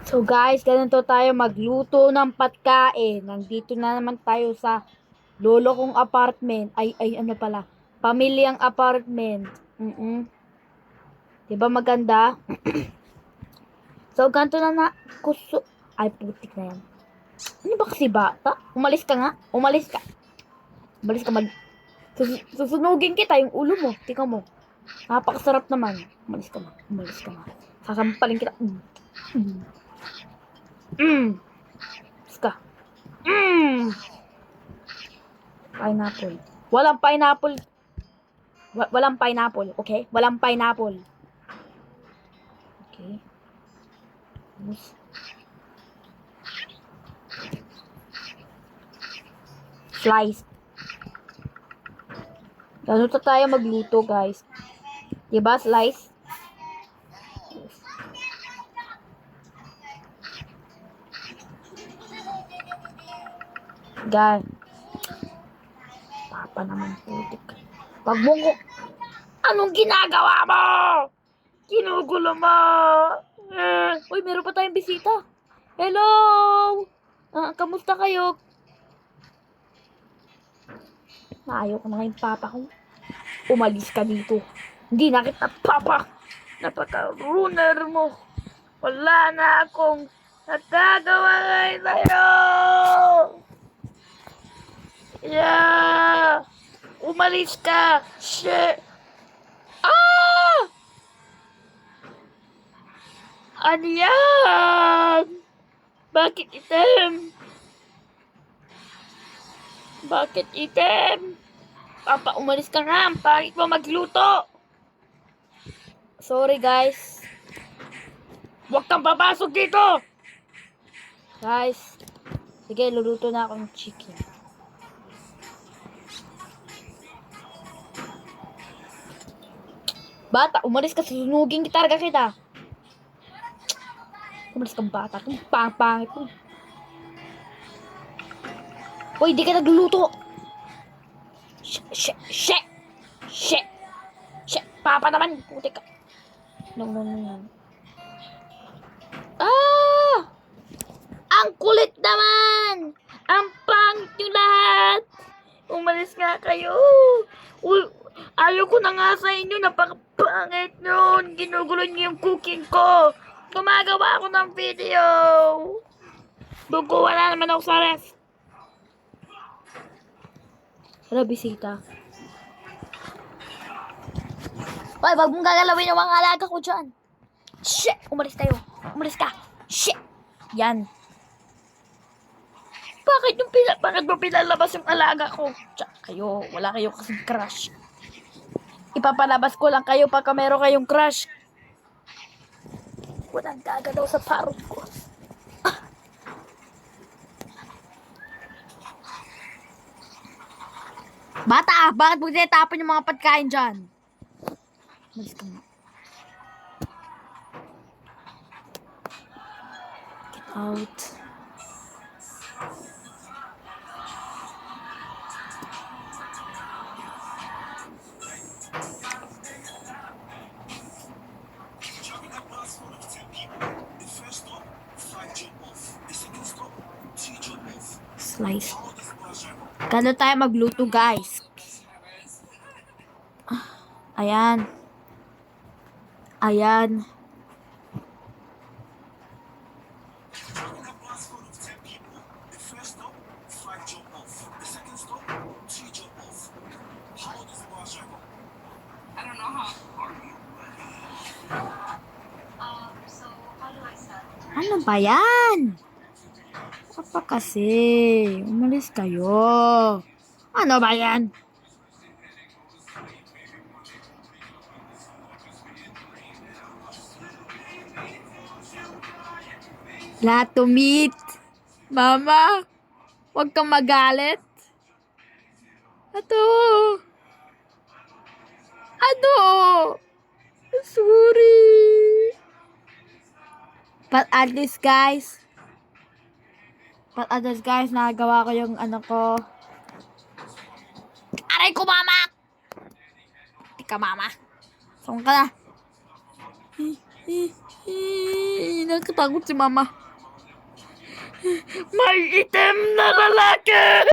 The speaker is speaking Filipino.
So guys, ganito tayo magluto ng pagkain. Nandito na naman tayo sa lolo kong apartment. Ay, ano pala? Pamilyang apartment. Diba maganda? So, ganito na kuso. Ay, putik na yan. Ano ba kasi bata? Umalis ka nga. Umalis ka. Umalis ka susunugin kita yung ulo mo. Tingnan mo. Napakasarap naman. Umalis ka na. Umalis ka na. Sasampalin kita. Umalis ka. Pineapple. Walang pineapple. Walang pineapple, okay? Walang pineapple. Okay. Slice. Ganito tayo magluto, guys. Diba, slice? Guys. Papa naman putik. Pagbungko. Anong ginagawa mo? Kinugulo mo. Uy, meron pa tayong bisita. Hello! Kamusta kayo? Ayaw ko na kayong papa ko. Umalis ka dito. Hindi na kita papa. Napaka-runer mo. Wala na akong nagagawa ngayon sa'yo. Yeah! Umalis ka! Shit! Ano yan? Bakit itim? Bakit itim? Papa, umalis ka nga. Pangit mo magluto. Sorry, guys. Huwag kang papasok dito. Guys. Sige, luluto na ako ng chicken. Bata, umalis ka. Susunugin kita. Umalis kang bata. Kung pangit mo. Hoy, di ka nagluluto. Shit. Papa naman. Putik ka. No. Ang kulit naman. Ang pangit nyo lahat. Umalis nga kayo. Uy, ayaw ko na nga sa inyo. Napakapangit nyo. Ginugulo nyo yung cooking ko. Gumagawa ako ng video. Wala naman ako sa ref. Hello, bisita. Hoy, wag mong gagalawin yung mga alaga ko dyan. Shit! Umalis tayo. Umalis ka. Shit! Yan. Bakit mo pinalabas yung alaga ko? Kayo, wala kayo kasing crush. Ipapalabas ko lang kayo pagka meron kayong crush. Walang gagalaw sa parot ko. Bata, bakit mo tinatapon yung mga pagkain dyan? Malis ka nga. Get out. Slice. Kano tayo magluto, guys? Ayan. Ano ba yan? Apa kasi? Umalis kayo. Ano ba yan? Lato meat. Mama, huwag kang magalit. Ano? Sorry. But at least guys, nagawa ko yung ano ko. Aray ko, mama! Tika, mama. Saan ka na? Nakatakot si mama. May itim na lalaki!